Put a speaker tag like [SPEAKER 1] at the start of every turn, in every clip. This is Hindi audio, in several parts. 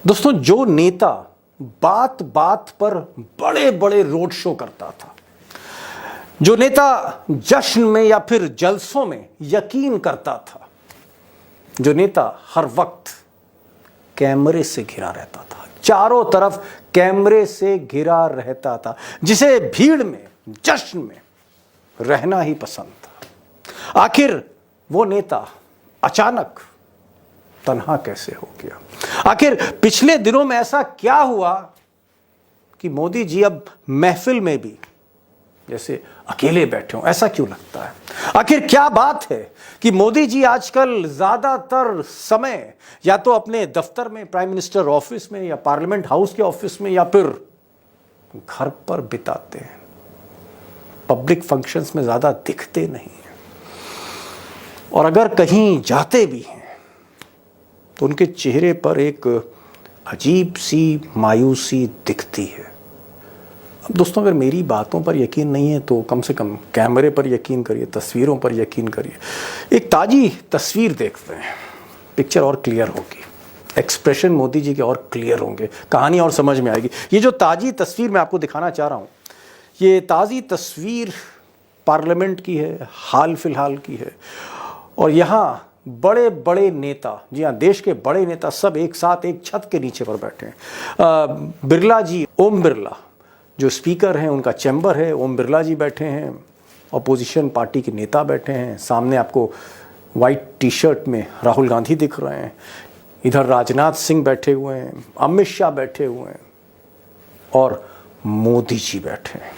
[SPEAKER 1] दोस्तों, जो नेता बात बात पर बड़े बड़े रोड शो करता था, जो नेता जश्न में या फिर जलसों में यकीन करता था, जो नेता हर वक्त कैमरे से घिरा रहता था, चारों तरफ कैमरे से घिरा रहता था, जिसे भीड़ में जश्न में रहना ही पसंद था, आखिर वो नेता अचानक तन्हा कैसे हो गया? आखिर पिछले दिनों में ऐसा क्या हुआ कि मोदी जी अब महफिल में भी जैसे अकेले बैठे हों? ऐसा क्यों लगता है? आखिर क्या बात है कि मोदी जी आजकल ज्यादातर समय या तो अपने दफ्तर में, प्राइम मिनिस्टर ऑफिस में, या पार्लियामेंट हाउस के ऑफिस में, या फिर घर पर बिताते हैं, पब्लिक फंक्शंस में ज्यादा दिखते नहीं हैं, और अगर कहीं जाते भी हैं तो उनके चेहरे पर एक अजीब सी मायूसी दिखती है। अब दोस्तों, अगर मेरी बातों पर यकीन नहीं है तो कम से कम कैमरे पर यकीन करिए, तस्वीरों पर यकीन करिए। एक ताजी तस्वीर देखते हैं, पिक्चर और क्लियर होगी, एक्सप्रेशन मोदी जी के और क्लियर होंगे, कहानी और समझ में आएगी। ये जो ताजी तस्वीर मैं आपको दिखाना चाह रहा हूँ, ये ताज़ी तस्वीर पार्लियामेंट की है, हाल फिलहाल की है, और यहाँ बड़े बड़े नेता, जी हाँ, देश के बड़े नेता सब एक साथ एक छत के नीचे पर बैठे हैं। बिरला जी, ओम बिरला जो स्पीकर हैं, उनका चैम्बर है, ओम बिरला जी बैठे हैं, अपोजिशन पार्टी के नेता बैठे हैं, सामने आपको वाइट टी शर्ट में राहुल गांधी दिख रहे हैं, इधर राजनाथ सिंह बैठे हुए हैं, अमित शाह बैठे हुए हैं, और मोदी जी बैठे हैं।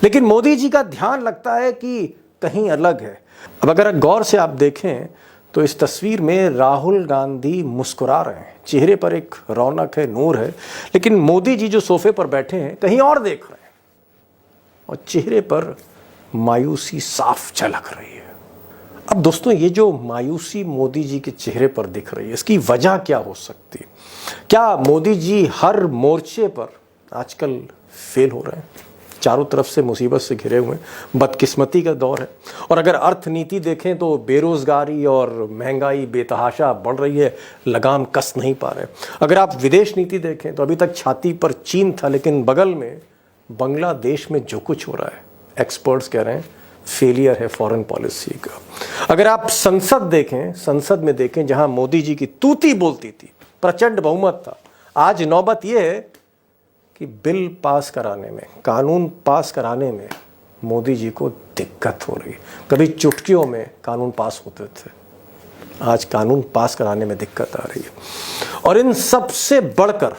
[SPEAKER 1] लेकिन मोदी जी का ध्यान लगता है कि कहीं अलग है। अब अगर गौर से आप देखें तो इस तस्वीर में राहुल गांधी मुस्कुरा रहे हैं, चेहरे पर एक रौनक है, नूर है, लेकिन मोदी जी जो सोफे पर बैठे हैं कहीं और देख रहे हैं, और चेहरे पर मायूसी साफ झलक रही है। अब दोस्तों, ये जो मायूसी मोदी जी के चेहरे पर दिख रही है, इसकी वजह क्या हो सकती है? क्या मोदी जी हर मोर्चे पर आजकल फेल हो रहे हैं? चारों तरफ से मुसीबत से घिरे हुए, बदकिस्मती का दौर है, और अगर अर्थनीति देखें तो बेरोजगारी और महंगाई बेतहाशा बढ़ रही है, लगाम कस नहीं पा रहे। अगर आप विदेश नीति देखें तो अभी तक छाती पर चीन था, लेकिन बगल में बांग्लादेश में जो कुछ हो रहा है, एक्सपर्ट्स कह रहे हैं फेलियर है फॉरेन पॉलिसी का। अगर आप संसद देखें, संसद में देखें जहां मोदी जी की तूती बोलती थी, प्रचंड बहुमत था, आज नौबत यह है कि बिल पास कराने में, कानून पास कराने में मोदी जी को दिक्कत हो रही है। कभी चुटकियों में कानून पास होते थे, आज कानून पास कराने में दिक्कत आ रही है। और इन सब से बढ़कर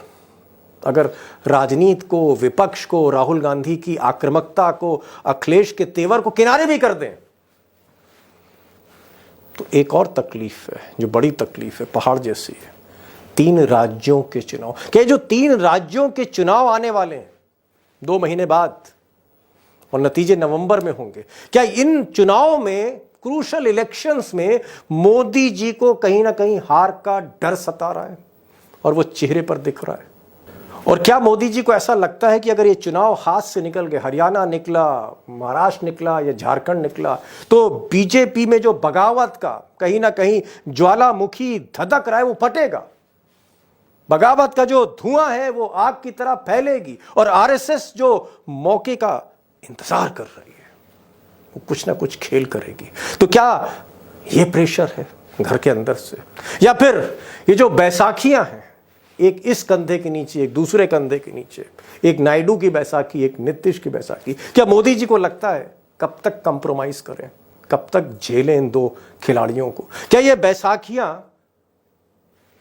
[SPEAKER 1] अगर राजनीति को, विपक्ष को, राहुल गांधी की आक्रामकता को, अखिलेश के तेवर को किनारे भी कर दें तो एक और तकलीफ है, जो बड़ी तकलीफ है, पहाड़ जैसी है। 3 राज्यों के चुनाव, क्या जो 3 राज्यों के चुनाव आने वाले हैं 2 महीने बाद, और नतीजे नवंबर में होंगे, क्या इन चुनाव में, क्रूशल इलेक्शंस में मोदी जी को कहीं ना कहीं हार का डर सता रहा है, और वो चेहरे पर दिख रहा है? और क्या मोदी जी को ऐसा लगता है कि अगर ये चुनाव हाथ से निकल गए, हरियाणा निकला, महाराष्ट्र निकला या झारखंड निकला, तो बीजेपी में जो बगावत का कहीं ना कहीं ज्वालामुखी धधक रहा है वो फटेगा, बगावत का जो धुआं है वो आग की तरह फैलेगी, और आरएसएस जो मौके का इंतजार कर रही है वो कुछ ना कुछ खेल करेगी? तो क्या ये प्रेशर है घर के अंदर से, या फिर ये जो बैसाखियां हैं, एक इस कंधे के नीचे, एक दूसरे कंधे के नीचे, एक नायडू की बैसाखी, एक नीतीश की बैसाखी, क्या मोदी जी को लगता है कब तक कंप्रोमाइज करें, कब तक झेलें इन 2 खिलाड़ियों को? क्या ये बैसाखियां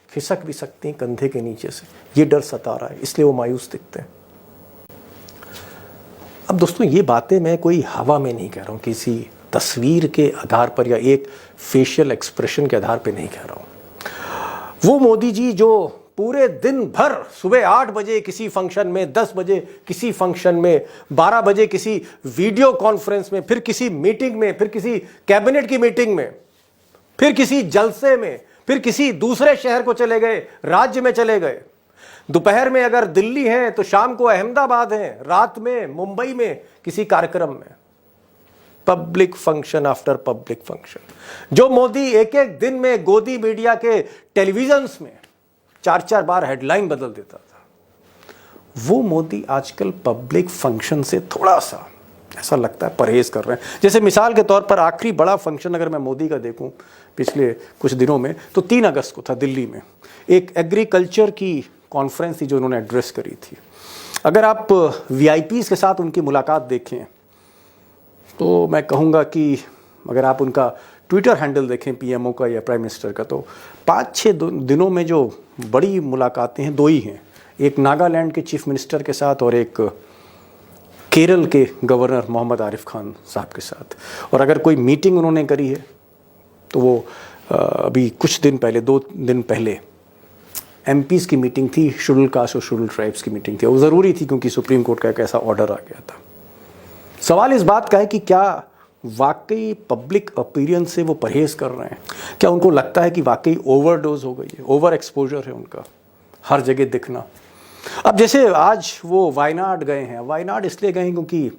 [SPEAKER 1] खिसक भी सकती हैं कंधे के नीचे से? ये डर सता रहा है, इसलिए वो मायूस दिखते हैं। अब दोस्तों, ये बातें मैं कोई हवा में नहीं कह रहा हूं, किसी तस्वीर के आधार पर या एक फेशियल एक्सप्रेशन के आधार पर नहीं कह रहा हूं। वो मोदी जी जो पूरे दिन भर, सुबह 8 बजे किसी फंक्शन में, 10 बजे किसी फंक्शन में, 12 बजे किसी वीडियो कॉन्फ्रेंस में, फिर किसी मीटिंग में, फिर किसी कैबिनेट की मीटिंग में, फिर किसी जलसे में, फिर किसी दूसरे शहर को चले गए, राज्य में चले गए, दोपहर में अगर दिल्ली हैं तो शाम को अहमदाबाद हैं, रात में मुंबई में किसी कार्यक्रम में, public function after public function, जो मोदी एक एक दिन में गोदी मीडिया के टेलीविजन में 4-4 बार हेडलाइन बदल देता था। वो मोदी आजकल पब्लिक फंक्शन से थोड़ा सा ऐसा लगता है परहेज कर रहे हैं। जैसे मिसाल के तौर पर आखिरी बड़ा फंक्शन अगर मैं मोदी का देखूं पिछले कुछ दिनों में, तो 3 अगस्त को था दिल्ली में, एक एग्रीकल्चर की कॉन्फ्रेंस थी जो उन्होंने एड्रेस करी थी। अगर आप वीआईपीज़ के साथ उनकी मुलाकात देखें तो मैं कहूँगा कि अगर आप उनका ट्विटर हैंडल देखें पीएमओ का या प्राइम मिनिस्टर का, तो 5-6 दिनों में जो बड़ी मुलाकातें हैं 2 ही हैं, एक नागालैंड के चीफ मिनिस्टर के साथ और एक केरल के गवर्नर मोहम्मद आरिफ खान साहब के साथ। और अगर कोई मीटिंग उन्होंने करी है तो वो अभी कुछ दिन पहले 2 दिन पहले एमपीज़ की मीटिंग थी, शेड्यूल कास्ट और शेड्यूल ट्राइब्स की मीटिंग थी। वो ज़रूरी थी क्योंकि सुप्रीम कोर्ट का एक ऐसा ऑर्डर आ गया था। सवाल इस बात का है कि क्या वाकई पब्लिक अपीयरेंस से वो परहेज कर रहे हैं? क्या उनको लगता है कि वाकई ओवरडोज हो गई है, ओवर एक्सपोजर है उनका, हर जगह दिखना? अब जैसे आज वो वायनाड गए हैं, वायनाड इसलिए गए हैं क्योंकि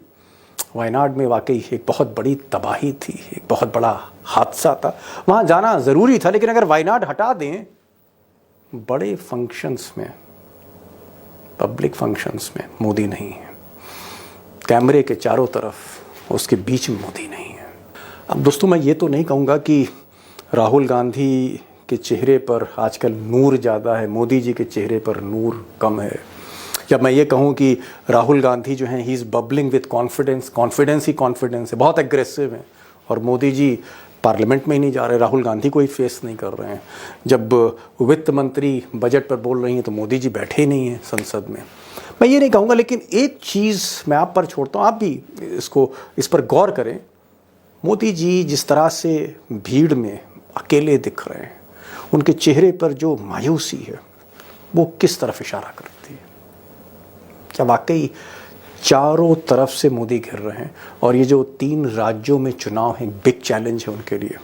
[SPEAKER 1] वायनाड में वाकई एक बहुत बड़ी तबाही थी, एक बहुत बड़ा हादसा था, वहाँ जाना ज़रूरी था। लेकिन अगर वायनाड हटा दें, बड़े फंक्शंस में, पब्लिक फंक्शंस में मोदी नहीं है, कैमरे के चारों तरफ, उसके बीच में मोदी नहीं है। अब दोस्तों मैं ये तो नहीं कहूँगा कि राहुल गांधी के चेहरे पर आजकल नूर ज़्यादा है, मोदी जी के चेहरे पर नूर कम है, या मैं ये कहूँ कि राहुल गांधी जो हैं he is bubbling with confidence, confidence he confidence है, बहुत एग्रेसिव हैं, और मोदी जी पार्लियामेंट में ही नहीं जा रहे, राहुल गांधी को ही फेस नहीं कर रहे हैं। जब वित्त मंत्री बजट पर बोल रही हैं तो मोदी जी बैठे ही नहीं हैं संसद में। मैं ये नहीं कहूँगा, लेकिन एक चीज़ मैं आप पर छोड़ता हूँ, आप भी इस पर गौर करें। मोदी जी जिस तरह से भीड़ में अकेले दिख रहे हैं, उनके चेहरे पर जो मायूसी है वो किस तरफ इशारा करती है? क्या वाकई चारों तरफ से मोदी घिर रहे हैं? और ये जो 3 राज्यों में चुनाव है, बिग चैलेंज है उनके लिए।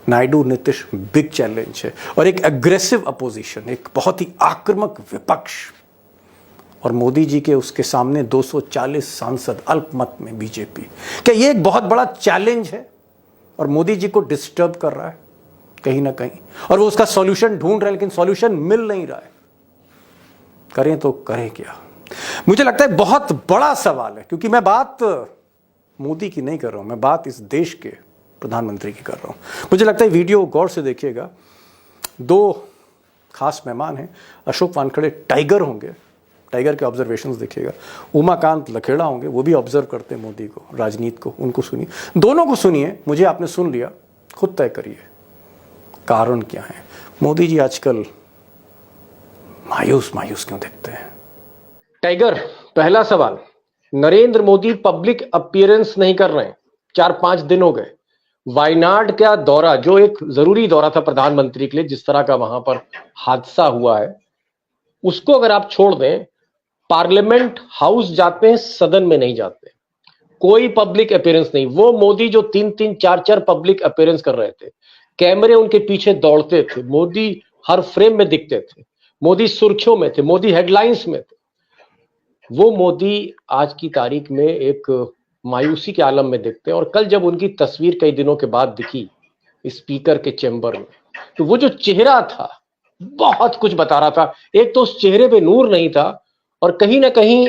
[SPEAKER 1] नायडू नीतीश बिग चैलेंज है, और एक एग्रेसिव अपोजिशन, एक बहुत ही आक्रामक विपक्ष, और मोदी जी के उसके सामने 240 सांसद अल्पमत में बीजेपी। क्या ये एक बहुत बड़ा चैलेंज है और मोदी जी को डिस्टर्ब कर रहा है कहीं ना कहीं, और वो उसका सॉल्यूशन ढूंढ रहे हैं लेकिन सॉल्यूशन मिल नहीं रहा है? करें तो करें क्या? मुझे लगता है बहुत बड़ा सवाल है, क्योंकि मैं बात मोदी की नहीं कर रहा हूं, मैं बात इस देश के प्रधानमंत्री की कर रहा हूं। मुझे लगता है वीडियो गौर से देखिएगा, 2 खास मेहमान हैं, अशोक वानखेड़े टाइगर होंगे, टाइगर के ऑब्जर्वेशंस देखिएगा, उमाकांत लखेड़ा होंगे, वो भी ऑब्जर्व करते हैं मोदी को, राजनीति को, उनको सुनिए, दोनों को सुनिए। मुझे आपने सुन लिया, खुद तय करिए कारण क्या है। मोदी जी आजकल मायूस क्यों दिखते हैं? टाइगर, पहला सवाल, नरेंद्र मोदी पब्लिक अपीयरेंस नहीं कर रहे हैं, 4-5 दिन हो गए। वायनाड का दौरा, जो एक जरूरी दौरा था प्रधानमंत्री के लिए, जिस तरह का वहां पर हादसा हुआ है, उसको अगर आप छोड़ दें, पार्लियामेंट हाउस जाते हैं, सदन में नहीं जाते, कोई पब्लिक अपीयरेंस नहीं। वो मोदी जो 3-3, 4-4 पब्लिक अपीयरेंस कर रहे थे, कैमरे उनके पीछे दौड़ते थे, मोदी हर फ्रेम में दिखते थे, मोदी सुर्खियों में थे, मोदी हेडलाइंस में थे, वो मोदी आज की तारीख में एक मायूसी के आलम में दिखते हैं। और कल जब उनकी तस्वीर कई दिनों के बाद दिखी स्पीकर के चेंबर में, तो वो जो चेहरा था बहुत कुछ बता रहा था। एक तो उस चेहरे पे नूर नहीं था, और कहीं ना कहीं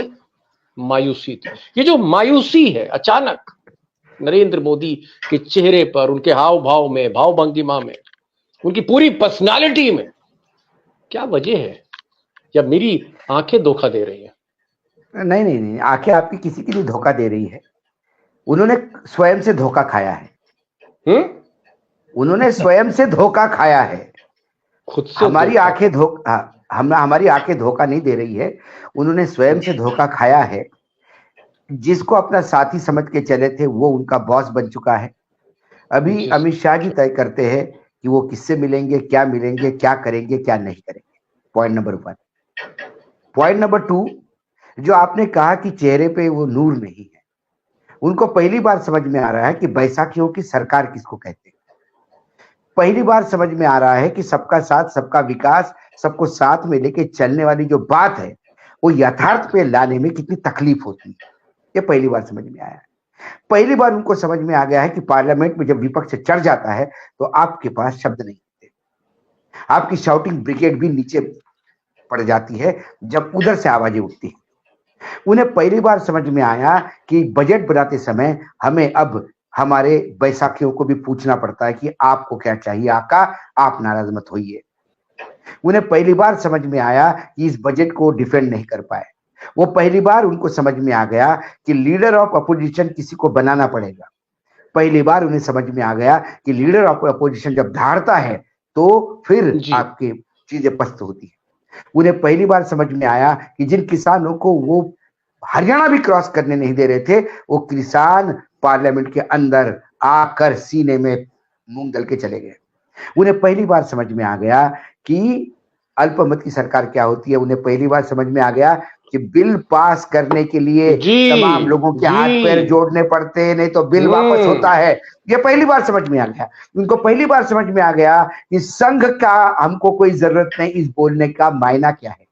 [SPEAKER 1] मायूसी थी। ये जो मायूसी है अचानक नरेंद्र मोदी के चेहरे पर, उनके हाव भाव में, भाव भंगिमा में, उनकी पूरी पर्सनालिटी में, क्या वजह है? या मेरी आंखें धोखा दे रही हैं?
[SPEAKER 2] नहीं नहीं नहीं, आंखें आपकी किसी की भी धोखा दे रही है। उन्होंने स्वयं से धोखा खाया है। उन्होंने स्वयं से धोखा खाया है, खुद से। हमारी आंखें धोखा नहीं दे रही है, उन्होंने स्वयं से धोखा खाया है। जिसको अपना साथी समझ के चले थे वो उनका बॉस बन चुका है। अभी अमित शाह जी तय करते हैं कि वो किससे मिलेंगे, क्या करेंगे, क्या नहीं करेंगे। Point number 1। पॉइंट नंबर 2, जो आपने कहा कि चेहरे पे वो नूर नहीं है, उनको पहली बार समझ में आ रहा है कि बैसाखियों की सरकार किसको कहते हैं। पहली बार समझ में आ रहा है कि सबका साथ, सबका विकास, सबको साथ में लेके चलने वाली जो बात है वो यथार्थ पे लाने में कितनी तकलीफ होती है, ये पहली बार समझ में आया है। पहली बार उनको समझ में आ गया है कि पार्लियामेंट में जब विपक्ष चढ़ जाता है तो आपके पास शब्द नहीं होते, आपकी शाउटिंग ब्रिगेड भी नीचे पड़ जाती है जब उधर से आवाजें उठती हैं। उन्हें पहली बार समझ में आया कि बजट बनाते समय हमें अब हमारे बैसाखियों को भी पूछना पड़ता है कि आपको क्या चाहिए आका, आप नाराज मत होइए। उन्हें पहली बार समझ में आया कि इस बजट को डिफेंड नहीं कर पाए। वो पहली बार उनको समझ में आ गया कि लीडर ऑफ अपोजिशन किसी को बनाना पड़ेगा। पहली बार उन्हें समझ में आ गया कि लीडर ऑफ अपोजिशन जब धारता है तो फिर आपकी चीजें पस्त होती है। उन्हें पहली बार समझ में आया कि जिन किसानों को वो हरियाणा भी क्रॉस करने नहीं दे रहे थे, वो किसान पार्लियामेंट के अंदर आकर सीने में मूंग दल के चले गए। उन्हें पहली बार समझ में आ गया कि अल्पमत की सरकार क्या होती है। उन्हें पहली बार समझ में आ गया कि बिल पास करने के लिए तमाम लोगों के हाथ पैर जोड़ने पड़ते हैं, नहीं तो बिल वापस होता है। ये पहली बार समझ में आ गया। उनको पहली बार समझ में आ गया कि संघ का हमको कोई जरूरत नहीं, इस बोलने का मायना क्या है।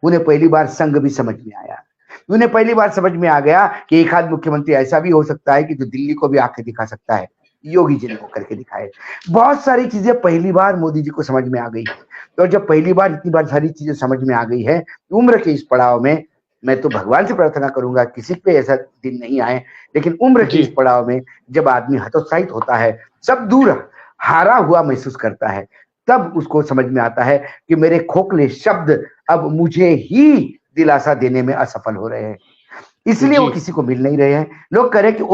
[SPEAKER 2] उन्हें पहली बार संघ भी समझ में आया। उन्हें पहली बार समझ में आ गया कि एक आध मुख्यमंत्री ऐसा भी हो सकता है कि जो दिल्ली को भी आके दिखा सकता है, योगी जी ने वो करके दिखाए। बहुत सारी चीजें पहली बार मोदी जी को समझ में आ गई। तो जब पहली बार इतनी बार सारी चीजें समझ में आ गई है, उम्र के इस पड़ाव में मैं तो भगवान से प्रार्थना करूंगा किसी पे ऐसा दिन नहीं आए, लेकिन उम्र के इस पड़ाव में जब आदमी हतोत्साहित होता है, सब दूर हारा हुआ महसूस करता है, तब उसको समझ में आता है कि मेरे खोखले शब्द अब मुझे ही दिलासा देने में असफल हो रहे हैं, इसलिए वो किसी को मिल नहीं रहे हैं। लोग कह रहे हैं कि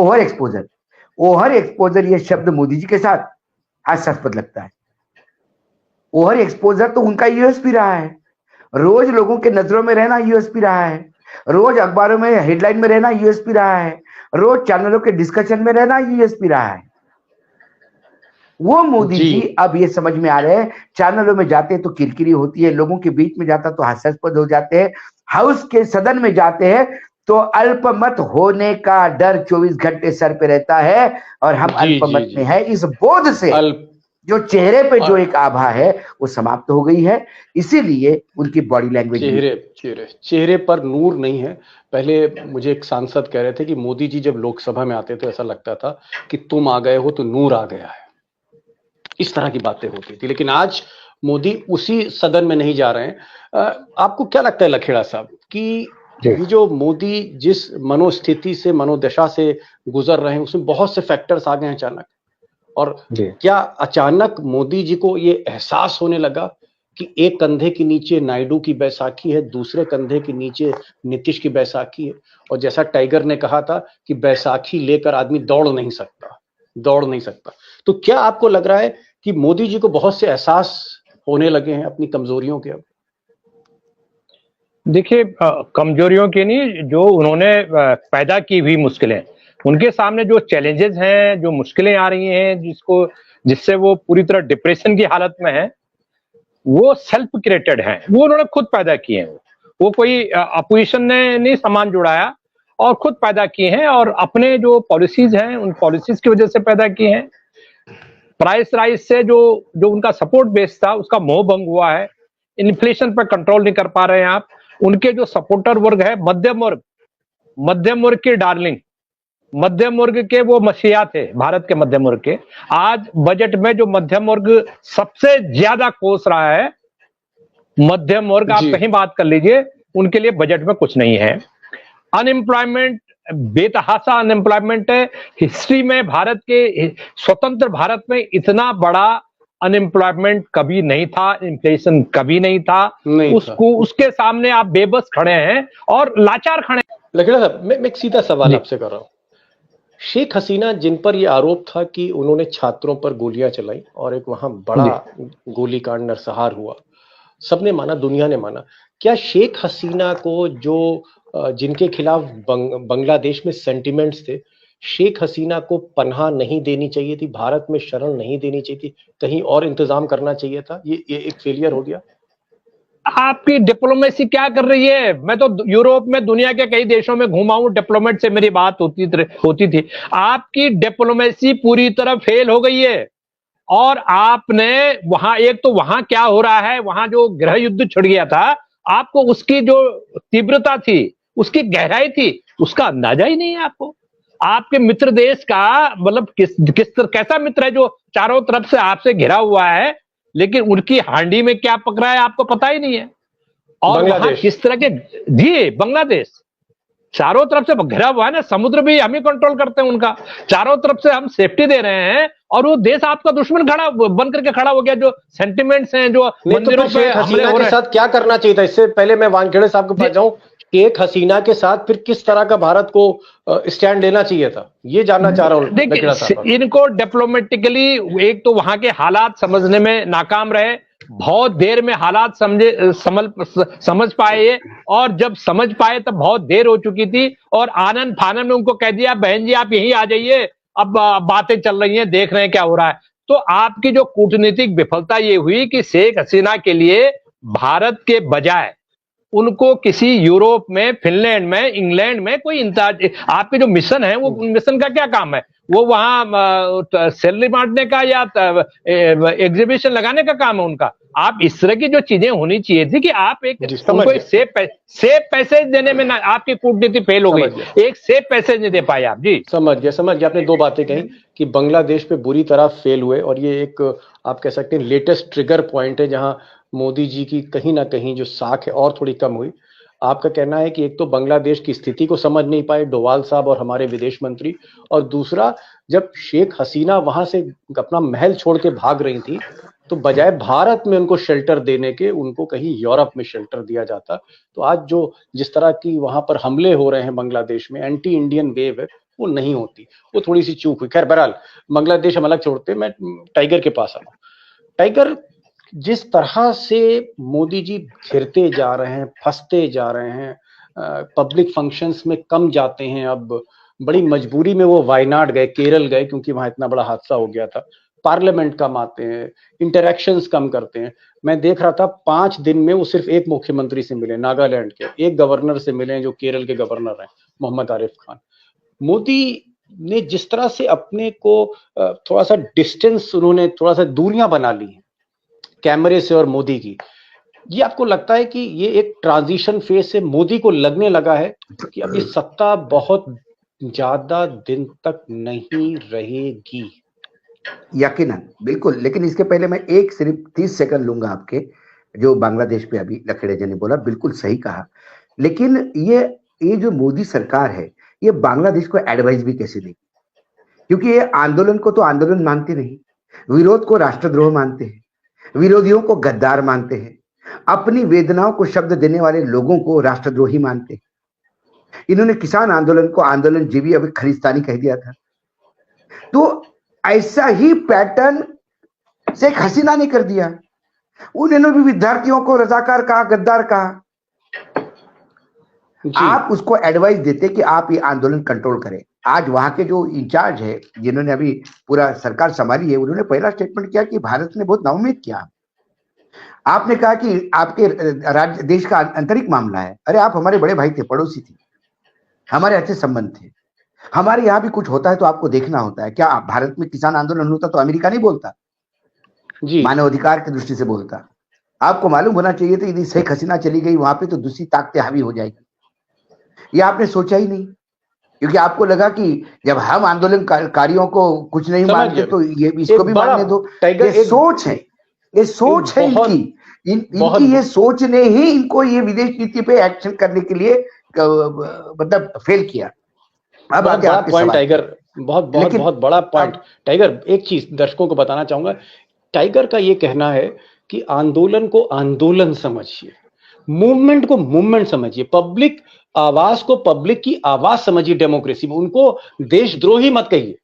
[SPEAKER 2] ओवर एक्सपोजर ये शब्द मोदी जी के साथ हास्यास्पद लगता है। ओवर एक्सपोजर तो उनका यूएसपी रहा है, रोज लोगों के नजरों में रहना यूएसपी रहा है, रोज अखबारों में हेडलाइन में रहना यूएसपी रहा है, रोज चैनलों के डिस्कशन में रहना यूएसपी रहा है। वो मोदी जी अब ये समझ में आ रहे हैं, चैनलों में जाते हैं तो किरकिरी होती है, लोगों के बीच में जाता तो हास्यास्पद हो जाते हैं, हाउस के सदन में जाते हैं तो अल्पमत होने का डर 24 घंटे सर पे रहता है, और हम अल्पमत में है इस बोध से जो चेहरे पे जो एक आभा है वो समाप्त हो गई है। इसीलिए उनकी बॉडी लैंग्वेज
[SPEAKER 1] चेहरे पर नूर नहीं है। पहले मुझे एक सांसद कह रहे थे कि मोदी जी जब लोकसभा में आते तो ऐसा लगता था कि तुम आ गए हो तो नूर आ गया है, इस तरह की बातें होती थी। लेकिन आज मोदी उसी सदन में नहीं जा रहे हैं। आपको क्या लगता है लखेड़ा साहब कि ये जो मोदी जिस मनोस्थिति से, मनोदशा से गुजर रहे हैं, उसमें बहुत से फैक्टर्स आ गए हैं अचानक, और क्या अचानक मोदी जी को ये एहसास होने लगा कि एक कंधे के नीचे नायडू की बैसाखी है, दूसरे कंधे के नीचे नीतीश की बैसाखी है, और जैसा टाइगर ने कहा था कि बैसाखी लेकर आदमी दौड़ नहीं सकता। तो क्या आपको लग रहा है कि मोदी जी को बहुत से एहसास होने लगे हैं अपनी कमजोरियों के? अब
[SPEAKER 3] देखिए, कमजोरियों के नहीं, जो उन्होंने पैदा की हुई मुश्किलें, उनके सामने जो चैलेंजेस हैं, जो मुश्किलें आ रही हैं, जिससे वो पूरी तरह डिप्रेशन की हालत में है, वो सेल्फ क्रिएटेड हैं, वो उन्होंने खुद पैदा किए हैं। वो कोई अपोजिशन ने नहीं सामान जुड़ाया, और खुद पैदा किए हैं, और अपने जो पॉलिसीज हैं उन पॉलिसीज की वजह से पैदा किए हैं। प्राइस राइज से जो उनका सपोर्ट बेस था उसका मोह भंग हुआ है। इन्फ्लेशन पर कंट्रोल नहीं कर पा रहे हैं आप। उनके जो सपोर्टर वर्ग है, मध्यम वर्ग की डार्लिंग, मध्यम वर्ग के वो मसीहा थे, भारत के मध्यम वर्ग के। आज बजट में जो मध्यम वर्ग सबसे ज्यादा कोस रहा है, मध्यम वर्ग, आप कहीं बात कर लीजिए, उनके लिए बजट में कुछ नहीं है। अनएम्प्लॉयमेंट, बेतहासा अनएम्प्लॉयमेंट है। हिस्ट्री में भारत के स्वतंत्र भारत में इतना बड़ा अनएम्प्लॉयमेंट कभी नहीं था, इन्फ्लेशन कभी नहीं था। उसके सामने आप बेबस खड़े हैं और लाचार खड़े हैं।
[SPEAKER 1] लखेड़ा साहब, मैं एक सीधा सवाल आपसे कर रहा हूं। शेख हसीना, जिन पर यह आरोप था कि उन्होंने छात्रों पर गोलियां चलाई और एक वहां बड़ा गोलीकांड नरसंहार हुआ, सबने माना, दुनिया ने माना, क्या शेख हसीना को जो जिनके खिलाफ बांग्लादेश में सेंटिमेंट्स थे, शेख हसीना को पनाह नहीं देनी चाहिए थी, भारत में शरण नहीं देनी चाहिए थी, कहीं और इंतजाम करना चाहिए था? ये एक फेलियर हो गया।
[SPEAKER 3] आपकी डिप्लोमेसी क्या कर रही है? मैं तो यूरोप में, दुनिया के कई देशों में घुमा हूं, डिप्लोमेट से मेरी बात होती थी। आपकी डिप्लोमेसी पूरी तरह फेल हो गई है। और आपने वहां, एक तो वहां क्या हो रहा है, वहां जो गृह युद्ध छिड़ गया था, आपको उसकी जो तीव्रता थी, उसकी गहराई थी, उसका अंदाजा ही नहीं है आपको। आपके मित्र देश का मतलब कैसा मित्र है जो चारों तरफ से आपसे घिरा हुआ है, लेकिन उनकी हांडी में क्या पक रहा है आपको पता ही नहीं है। और वहां
[SPEAKER 4] बांग्लादेश।
[SPEAKER 3] किस तरह के, जी बांग्लादेश चारों तरफ से घिरा हुआ है ना, समुद्र भी हम ही कंट्रोल करते हैं उनका, चारों तरफ से हम सेफ्टी दे रहे हैं, और वो देश आपका दुश्मन खड़ा बन करके खड़ा हो गया। जो सेंटिमेंट्स हैं, जो
[SPEAKER 4] नहीं तो
[SPEAKER 3] मंदिरों
[SPEAKER 4] फिर
[SPEAKER 3] पे
[SPEAKER 4] शेख
[SPEAKER 3] हमले
[SPEAKER 4] हसीना
[SPEAKER 3] हो
[SPEAKER 4] के
[SPEAKER 3] रहे हैं,
[SPEAKER 4] साथ क्या करना चाहिए था? इससे पहले मैं वानखेड़े साहब के पास जाऊं, शेख हसीना के साथ फिर किस तरह का भारत को स्टैंड लेना चाहिए था, ये जानना चाह रहा हूं लकीड़ा साहब।
[SPEAKER 3] देखिए इनको डिप्लोमेटिकली एक तो वहां के हालात समझने में नाकाम रहे, बहुत देर में हालात समझ पाए ये, और जब समझ पाए तब बहुत देर हो चुकी थी, और आनंद फानन में उनको कह दिया बहन जी आप यहीं आ जाइए, अब बातें चल रही हैं, देख रहे हैं क्या हो रहा है। तो आपकी जो कूटनीतिक विफलता ये हुई कि शेख हसीना के लिए भारत के बजाय उनको किसी यूरोप में, फिनलैंड में, इंग्लैंड में कोई इंतजार, आपके जो मिशन है वो मिशन का क्या काम है? वो वहां सैलरी बांटने का या एग्जीबिशन लगाने का काम है उनका? आप इस तरह की जो चीजें होनी चाहिए थी कि आप एक उनको एक सेफ पैसेज देने में ना, आपकी कूटनीति फेल हो गई, एक सेफ पैसेज नहीं दे पाए आप। जी
[SPEAKER 4] समझ गया। आपने दो बातें कही कि बांग्लादेश पे बुरी तरह फेल हुए, और ये एक आप कह सकते हैं लेटेस्ट ट्रिगर पॉइंट है जहां मोदी जी की कहीं ना कहीं जो साख है और थोड़ी कम हुई। आपका कहना है कि एक तो बांग्लादेश की स्थिति को समझ नहीं पाए डोवाल साहब और हमारे विदेश मंत्री, और दूसरा जब शेख हसीना वहां से अपना महल छोड़ के भाग रही थी तो बजाय भारत में उनको शेल्टर देने के उनको कहीं यूरोप में शेल्टर दिया जाता। तो आज जो जिस तरह की वहां पर हमले हो रहे हैं बांग्लादेश में, एंटी इंडियन वेव है, वो नहीं होती, वो थोड़ी सी चूक हुई। खैर बहरहाल बांग्लादेश हम अलग छोड़ते, मैं टाइगर के पास आऊं। टाइगर, जिस तरह से मोदी जी घिरते जा रहे हैं, फंसते जा रहे हैं, पब्लिक फंक्शंस में कम जाते हैं, अब बड़ी मजबूरी में वो वायनाड गए, केरल गए, क्योंकि वहां इतना बड़ा हादसा हो गया था, पार्लियामेंट कम आते हैं, इंटरेक्शंस कम करते हैं। मैं देख रहा था 5 दिन में वो सिर्फ एक मुख्यमंत्री से मिले नागालैंड के, एक गवर्नर से मिले जो केरल के गवर्नर हैं मोहम्मद आरिफ खान। मोदी ने जिस तरह से अपने को थोड़ा सा डिस्टेंस, उन्होंने थोड़ा सा दूरियां बना ली हैं कैमरे से और मोदी की, ये आपको लगता है कि ये एक ट्रांजिशन फेज से मोदी को लगने लगा है कि अभी सत्ता बहुत ज्यादा दिन तक नहीं रहेगी?
[SPEAKER 2] यकीनन, बिल्कुल। लेकिन इसके पहले मैं एक सिर्फ 30 सेकंड लूंगा आपके, जो बांग्लादेश पे अभी लखेड़े जी ने बोला, बिल्कुल सही कहा। लेकिन ये जो मोदी सरकार है, ये बांग्लादेश को एडवाइस भी कैसे देगी? क्योंकि ये आंदोलन को तो आंदोलन मानते नहीं, विरोध को राष्ट्रद्रोह मानते हैं, विरोधियों को गद्दार मानते हैं, अपनी वेदनाओं को शब्द देने वाले लोगों को राष्ट्रद्रोही मानते हैं। इन्होंने किसान आंदोलन को आंदोलन जीवी अभी खलिस्तानी कह दिया था। तो ऐसा ही पैटर्न शेख हसीना ने कर दिया। उन्होंने भी विद्यार्थियों को रजाकार कहा, गद्दार कहा। आप उसको एडवाइस देते कि आप ये आंदोलन कंट्रोल करें। आज वहां के जो इंचार्ज है, जिन्होंने अभी पूरा सरकार संभाली है, उन्होंने पहला स्टेटमेंट किया कि भारत ने बहुत नाउम्मीद किया। आपने कहा कि आपके राज्य देश का आंतरिक मामला है। अरे आप हमारे बड़े भाई थे, पड़ोसी थे, हमारे अच्छे संबंध थे। हमारे यहाँ भी कुछ होता है तो आपको देखना होता है। क्या भारत में किसान आंदोलन होता तो अमेरिका नहीं बोलता जी, मानवाधिकार की दृष्टि से बोलता। आपको मालूम होना चाहिए था यदि शेख हसीना चली गई वहां पे तो दूसरी ताकतें हावी हो जाएगी। ये आपने सोचा ही नहीं, क्योंकि आपको लगा कि जब हम आंदोलनकारियों को कुछ नहीं मानते तो ये इसको भी मानने दो। ये सोच है, ये सोच है इनकी ये सोच ने ही इनको ये विदेश नीति पे एक्शन करने के लिए मतलब फेल किया। अब आगे आपके
[SPEAKER 4] पॉइंट टाइगर, बहुत बड़ा पॉइंट टाइगर। एक चीज दर्शकों को बताना चाहूंगा, टाइगर का ये कहना है कि आंदोलन को आंदोलन समझिए, मूवमेंट को मूवमेंट समझिए, पब्लिक आवाज को पब्लिक की आवाज समझिए डेमोक्रेसी में। उनको देशद्रोही मत कहिए।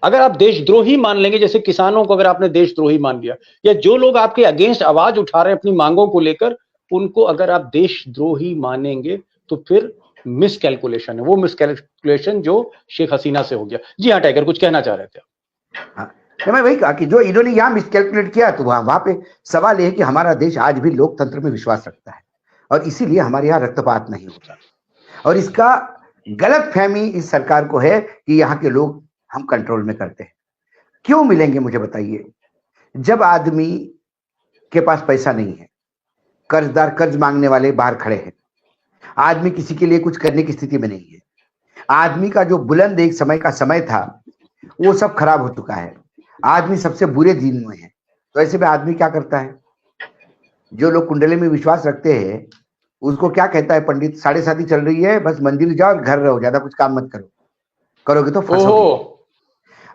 [SPEAKER 4] अगर आप देशद्रोही मान लेंगे, जैसे किसानों को अगर आपने देशद्रोही मान लिया, या जो लोग आपके अगेंस्ट आवाज उठा रहे हैं अपनी मांगों को लेकर, उनको अगर आप देशद्रोही मानेंगे तो फिर मिसकैलकुलेशन है, वो मिसकैलकुलेशन जो शेख हसीना से हो गया। जी हाँ टाइगर, कुछ कहना चाह रहे थे?
[SPEAKER 2] हाँ, मैं वही कहा कि जो इन्होंने यहाँ मिसकैलकुलेट किया, तो वहां पे सवाल यह है कि हमारा देश आज भी लोकतंत्र में विश्वास रखता है और इसीलिए हमारे यहाँ रक्तपात नहीं होता। और इसका गलत फहमी इस सरकार को है कि यहाँ के लोग हम कंट्रोल में करते हैं। क्यों मिलेंगे मुझे बताइए? जब आदमी के पास पैसा नहीं है, कर्जदार कर्ज मांगने वाले बाहर खड़े हैं, आदमी किसी के लिए कुछ करने की स्थिति में नहीं है, आदमी का जो बुलंद एक समय का समय था वो सब खराब हो चुका है, आदमी सबसे बुरे दिन में है, तो ऐसे में आदमी क्या करता है? जो लोग कुंडली में विश्वास रखते हैं उसको क्या कहता है पंडित, 7:30 चल रही है, बस मंदिर जाओ और घर रहो, ज्यादा कुछ काम मत करो, करोगे तो फंसोगे।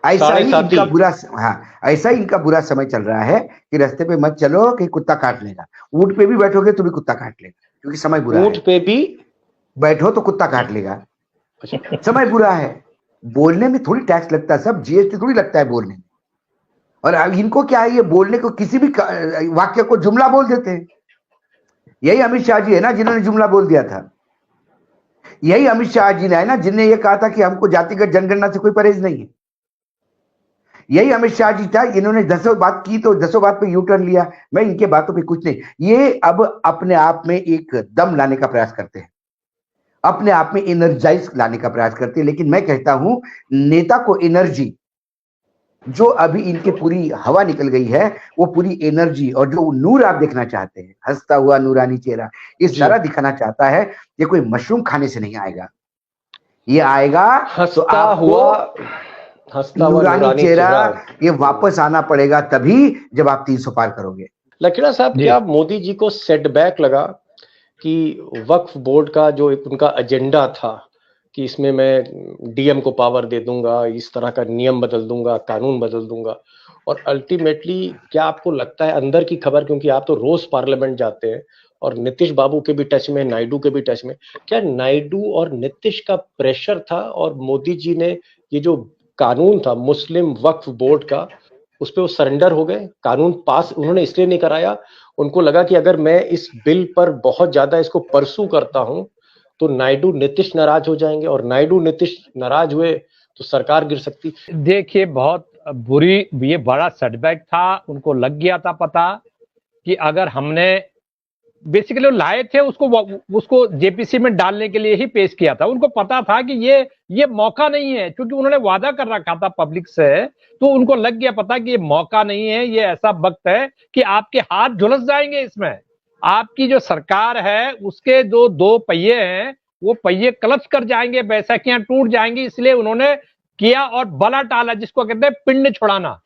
[SPEAKER 2] ऐसा ही इनका बुरा, हाँ, ऐसा ही इनका बुरा समय चल रहा है कि रास्ते पे मत चलो कि कुत्ता काट लेगा। ऊंट पे भी बैठोगे तो भी कुत्ता काट लेगा, क्योंकि समय बुरा है।
[SPEAKER 4] ऊंट पे भी
[SPEAKER 2] बैठो तो कुत्ता काट लेगा, समय बुरा है। बोलने में थोड़ी टैक्स लगता है, सब जीएसटी थोड़ी लगता है बोलने में। और अब इनको क्या है, ये बोलने को किसी भी वाक्य को जुमला बोल देते हैं। यही अमित शाह जी है ना जिन्होंने जुमला बोल दिया था। यही अमित शाह जी ने है ना जिनने ये कहा था कि हमको जातिगत जनगणना से कोई परहेज नहीं है। यही अमित शाह जी था, इन्होंने 10 बात की तो 10 बात पे यू टर्न लिया। मैं इनके बातों पे कुछ नहीं, ये अब अपने आप में एक दम लाने का प्रयास करते हैं, अपने आप में एनर्जाइज लाने का प्रयास करते हैं। लेकिन मैं कहता हूं, नेता को एनर्जी जो अभी इनके पूरी हवा निकल गई है, वो पूरी एनर्जी और जो नूर आप देखना चाहते हैं, हंसता हुआ नूरानी चेहरा, ये सारा दिखाना चाहता है। ये कोई मशरूम खाने से नहीं आएगा, ये आएगा तो आपको नूरानी चेहरा ये वापस आना पड़ेगा, तभी जब आप 300 पार करोगे।
[SPEAKER 4] लकीड़ा साहब, क्या मोदी जी को सेटबैक लगा कि वक्फ बोर्ड का जो एक उनका एजेंडा था कि इसमें मैं डीएम को पावर दे दूंगा, इस तरह का नियम बदल दूंगा, कानून बदल दूंगा, और अल्टीमेटली क्या आपको लगता है, अंदर की खबर, क्योंकि आप तो रोज पार्लियामेंट जाते हैं और नीतीश बाबू के भी टच में, नायडू के भी टच में, क्या नायडू और नीतीश का प्रेशर था और मोदी जी ने ये जो कानून था मुस्लिम वक्फ बोर्ड का, उस पर वो सरेंडर हो गए? कानून पास उन्होंने इसलिए नहीं कराया, उनको लगा कि अगर मैं इस बिल पर बहुत ज्यादा इसको परसू करता हूं तो नायडू नीतीश नाराज हो जाएंगे, और नायडू नीतीश नाराज हुए तो सरकार गिर सकती।
[SPEAKER 3] देखिए, बहुत बुरी, ये बड़ा सेटबैक था। उनको लग गया था पता कि अगर हमने बेसिकली लाए थे उसको जेपीसी में डालने के लिए ही पेश किया था। उनको पता था कि ये मौका नहीं है, क्योंकि उन्होंने वादा कर रखा था पब्लिक से, तो उनको लग गया पता कि ये मौका नहीं है, ये ऐसा वक्त है कि आपके हाथ झुलस जाएंगे इसमें। आपकी जो सरकार है उसके जो 2 पहिए हैं वो पहिए क्लच कर जाएंगे, बैसाखियां टूट जाएंगी। इसलिए उन्होंने किया और बला टाला, जिसको कहते हैं पिंड छुड़ाना।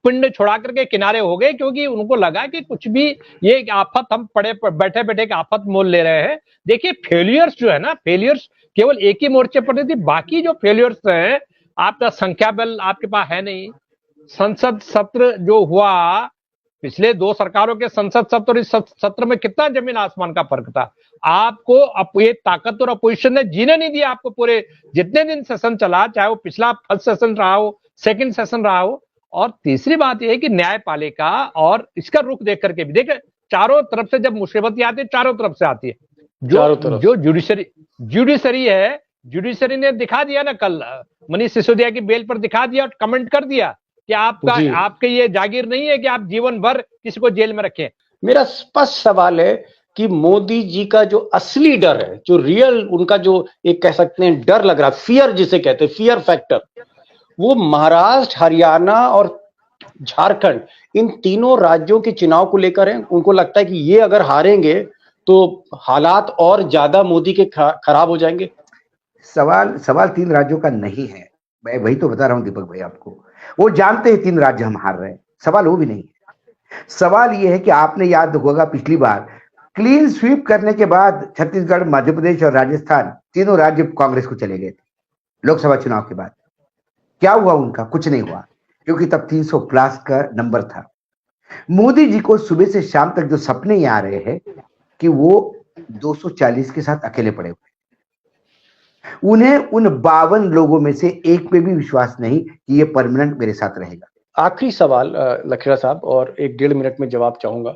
[SPEAKER 3] पिंड छुड़ा करके किनारे हो गए, क्योंकि उनको लगा कि कुछ भी ये आफत हम बैठे बैठे के आफत मोल ले रहे हैं। देखिए, फेलियर्स जो है ना, फेलियर्स केवल एक ही मोर्चे पर नहीं थी, बाकी जो फेलियर्स हैं, आपका संख्या बल आपके पास है नहीं। संसद सत्र जो हुआ, पिछले 2 सरकारों के संसद सत्र और इस सत्र में कितना जमीन आसमान का फर्क था। आपको ये ताकतवर अपोजिशन ने जीने नहीं दिया आपको। पूरे जितने दिन सेशन चला, चाहे वो पिछला फर्स्ट सेशन रहा हो, सेकंड सेशन रहा हो। और तीसरी बात यह है कि न्यायपालिका और इसका रुख देख करके भी देखे, चारों तरफ से जब मुसीबत आती है, चारों तरफ से आती है। जो जुडिशरी है, जुडिशरी ने दिखा दिया ना, कल मनीष सिसोदिया की बेल पर दिखा दिया और कमेंट कर दिया कि आपके ये जागीर नहीं है कि आप जीवन भर किसी को जेल में रखें।
[SPEAKER 4] मेरा स्पष्ट सवाल है कि मोदी जी का जो असली डर है, जो रियल उनका जो एक कह सकते हैं डर लग रहा है, फियर जिसे कहते हैं, फियर फैक्टर, वो महाराष्ट्र, हरियाणा और झारखंड, इन तीनों राज्यों के चुनाव को लेकर है। उनको लगता है कि ये अगर हारेंगे तो हालात और ज्यादा मोदी के खराब हो जाएंगे।
[SPEAKER 2] सवाल 3 राज्यों का नहीं है, मैं वही तो बता रहा हूं दीपक भाई आपको। वो जानते हैं 3 राज्य हम हार रहे हैं, सवाल वो भी नहीं है। सवाल ये है कि आपने याद होगा पिछली बार क्लीन स्वीप करने के बाद छत्तीसगढ़, मध्य प्रदेश और राजस्थान, तीनों राज्य कांग्रेस को चले गए थे लोकसभा चुनाव के बाद। क्या हुआ उनका? कुछ नहीं हुआ, क्योंकि तब 300 प्लस का नंबर था। मोदी जी को सुबह से शाम तक जो सपने ये आ रहे हैं कि वो 240 के साथ अकेले पड़े हुए, उन्हें उन 52 लोगों में से एक पे भी विश्वास नहीं कि ये परमानेंट मेरे साथ रहेगा।
[SPEAKER 4] आखिरी सवाल लखेड़ा साहब, और 1-1.5 मिनट में जवाब चाहूंगा।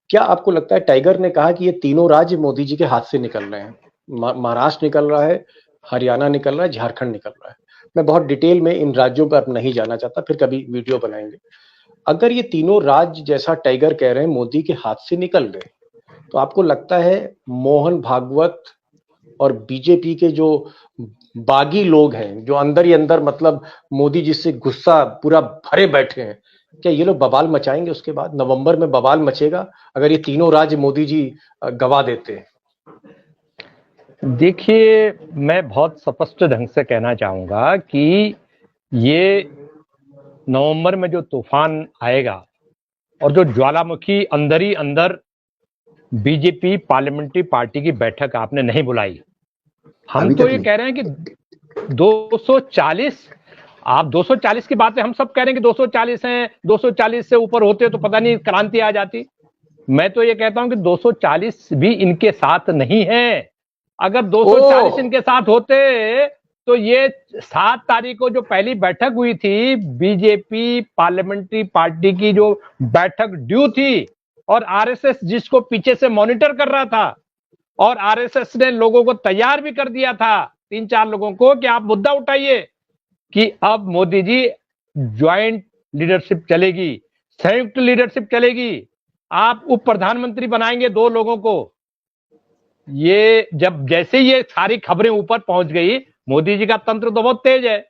[SPEAKER 4] क्या आपको लगता है, टाइगर ने कहा कि ये तीनों राज्य मोदी जी के हाथ से निकल रहे हैं, महाराष्ट्र निकल रहा है, हरियाणा निकल रहा है, झारखंड निकल रहा है। मैं बहुत डिटेल में इन राज्यों पर नहीं जाना चाहता, फिर कभी वीडियो बनाएंगे। अगर ये तीनों राज्य जैसा टाइगर कह रहे हैं मोदी के हाथ से निकल गए, तो आपको लगता है मोहन भागवत और बीजेपी के जो बागी लोग हैं, जो अंदर ही अंदर मतलब मोदी जी से गुस्सा पूरा भरे बैठे हैं, क्या ये लोग बवाल मचाएंगे? उसके बाद नवंबर में बवाल मचेगा अगर ये तीनों राज्य मोदी जी गवा देते हैं।
[SPEAKER 3] देखिए, मैं बहुत स्पष्ट ढंग से कहना चाहूंगा कि ये नवंबर में जो तूफान आएगा और जो ज्वालामुखी अंदर ही अंदर बीजेपी पार्लियामेंट्री पार्टी की बैठक आपने नहीं बुलाई। हम
[SPEAKER 2] अभी
[SPEAKER 3] तो
[SPEAKER 2] तक
[SPEAKER 3] ये
[SPEAKER 2] नहीं।
[SPEAKER 3] कह रहे हैं कि 240, आप 240 की बात है, हम सब कह रहे हैं कि 240 हैं, 240 से ऊपर होते तो पता नहीं क्रांति आ जाती। मैं तो ये कहता हूं कि 240 भी इनके साथ नहीं है। अगर 240 इनके साथ होते तो ये 7 तारीख को जो पहली बैठक हुई थी, बीजेपी पार्लियामेंट्री पार्टी की जो बैठक ड्यू थी, और आरएसएस जिसको पीछे से मॉनिटर कर रहा था, और आरएसएस ने लोगों को तैयार भी कर दिया था, 3-4 लोगों को, कि आप मुद्दा उठाइए कि अब मोदी जी ज्वाइंट लीडरशिप चलेगी, संयुक्त लीडरशिप चलेगी, आप उप प्रधानमंत्री बनाएंगे 2 लोगों को। ये जब जैसे ये सारी खबरें ऊपर पहुंच गई, मोदी जी का तंत्र तो बहुत तेज है।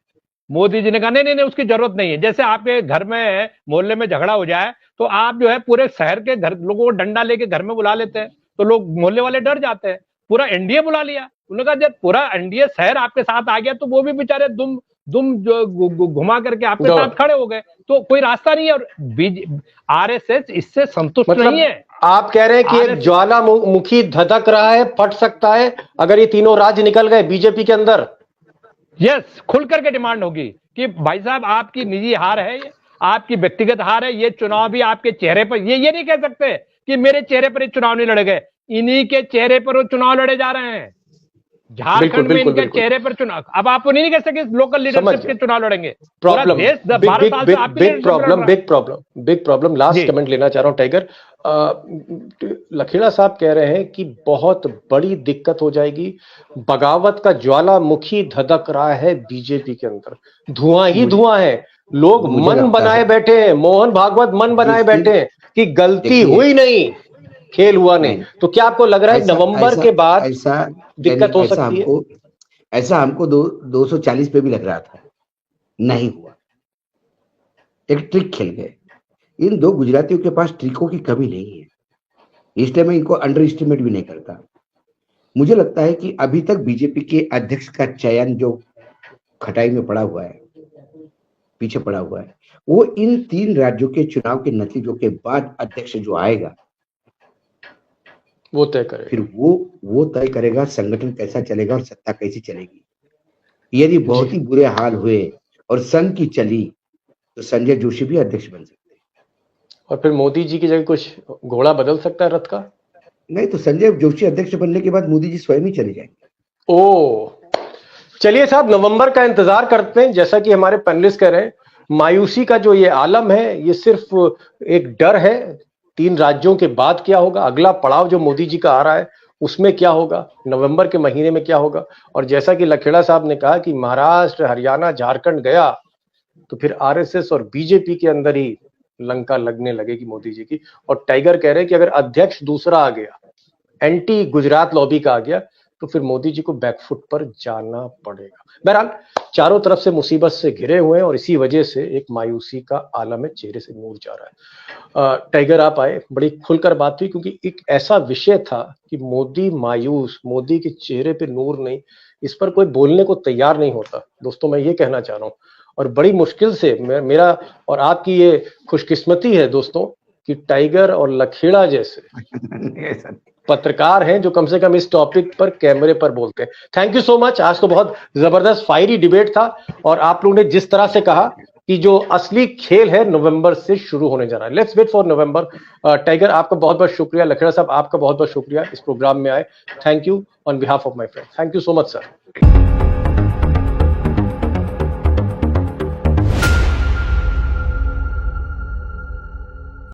[SPEAKER 3] मोदी जी ने कहा नहीं नहीं नहीं, उसकी जरूरत नहीं है। जैसे आपके घर में मोहल्ले में झगड़ा हो जाए तो आप जो है पूरे शहर के घर लोगों को डंडा लेके घर में बुला लेते हैं, तो लोग मोहल्ले वाले डर जाते हैं। पूरा एनडीए बुला लिया, उन्होंने कहा जब पूरा एनडीए शहर आपके साथ आ गया तो वो भी बेचारे दुम जो घुमा करके आपके साथ खड़े हो गए, तो कोई रास्ता नहीं है। और आरएसएस इससे संतुष्ट नहीं है।
[SPEAKER 4] आप कह रहे हैं कि एक ज्वालामुखी धधक रहा है, फट सकता है अगर ये तीनों राज्य निकल गए बीजेपी के अंदर।
[SPEAKER 3] यस, खुल करके डिमांड होगी कि भाई साहब आपकी निजी हार है, ये आपकी व्यक्तिगत हार है, ये चुनाव भी आपके चेहरे पर। ये नहीं कह सकते कि मेरे चेहरे पर ये चुनाव नहीं लड़े गए, इन्हीं के चेहरे पर वो चुनाव लड़े जा रहे हैं। झारखंड में इनके चेहरे पर चुनाव। अब आप नहीं कह सकते लोकल लीडरशिप के चुनाव लड़ेंगे।
[SPEAKER 4] Problem, big problem. Last comment लेना चाह रहा हूं टाइगर। लखेड़ा साहब कह रहे हैं कि बहुत बड़ी दिक्कत हो जाएगी, बगावत का ज्वालामुखी धधक रहा है बीजेपी के अंदर, धुआं ही धुआं है। लोग मन बनाए बैठे हैं, मोहन भागवत मन बनाए बैठे हैं कि गलती हुई नहीं, खेल हुआ नहीं। तो क्या आपको लग रहा है नवंबर के बाद ऐसा दिक्कत हो सकती है?
[SPEAKER 2] ऐसा हमको 240 पे भी लग रहा था, नहीं हुआ। एक ट्रिक खेल गए। इन 2 गुजरातियों के पास ट्रिकों की कमी नहीं है, इसलिए मैं इनको अंडर एस्टिमेट भी नहीं करता। मुझे लगता है कि अभी तक बीजेपी के अध्यक्ष का चयन जो खटाई में पड़ा हुआ है, पीछे पड़ा हुआ है, वो इन 3 राज्यों के चुनाव के नतीजों के बाद अध्यक्ष जो आएगा
[SPEAKER 4] वो तय करेगा।
[SPEAKER 2] फिर वो तय करेगा संगठन कैसा चलेगा और सत्ता कैसी चलेगी। यदि बहुत ही बुरे हाल हुए और संघ की चली तो संजय जोशी भी अध्यक्ष बन सकते हैं।
[SPEAKER 4] और फिर मोदी जी की जगह कुछ घोड़ा बदल सकता है रथ का?
[SPEAKER 2] नहीं तो संजय जोशी अध्यक्ष बनने के बाद मोदी जी स्वयं ही चले जाएंगे।
[SPEAKER 4] ओ चलिए साहब, नवंबर का इंतजार करते हैं। जैसा कि हमारे पैनलिस्ट कह रहे हैं, मायूसी का जो ये आलम है, ये सिर्फ एक डर है। 3 राज्यों के बाद क्या होगा, अगला पड़ाव जो मोदी जी का आ रहा है उसमें क्या होगा, नवंबर के महीने में क्या होगा। और जैसा कि लखेड़ा साहब ने कहा कि महाराष्ट्र, हरियाणा, झारखंड गया तो फिर आरएसएस और बीजेपी के अंदर ही लंका लगने लगेगी मोदी जी की। और टाइगर कह रहे हैं कि अगर अध्यक्ष दूसरा आ गया, एंटी गुजरात लॉबी का आ गया, तो फिर मोदी जी को बैकफुट पर जाना पड़ेगा। बहरहाल चारों तरफ से मुसीबत से घिरे हुए हैं और इसी वजह से एक मायूसी का आलम है, चेहरे से नूर जा रहा है। टाइगर आप आए, बड़ी खुलकर बात हुई, क्योंकि एक ऐसा विषय था कि मोदी मायूस, मोदी के चेहरे पे नूर नहीं, इस पर कोई बोलने को तैयार नहीं होता। दोस्तों मैं ये कहना चाह रहा हूँ, और बड़ी मुश्किल से मेरा और आपकी ये खुशकिस्मती है दोस्तों कि टाइगर और लखेड़ा जैसे पत्रकार हैं जो कम से कम इस टॉपिक पर कैमरे पर बोलते हैं। Thank you so much. आज तो बहुत जबरदस्त फायरी डिबेट था और आप लोगों ने जिस तरह से कहा कि जो असली खेल है नवंबर से शुरू होने जा रहा है। Let's wait for November. Tiger आपका बहुत बहुत शुक्रिया, लखेड़ा साहब आपका बहुत बहुत शुक्रिया इस प्रोग्राम में आए। Thank you on behalf of my friend. Thank you so much sir.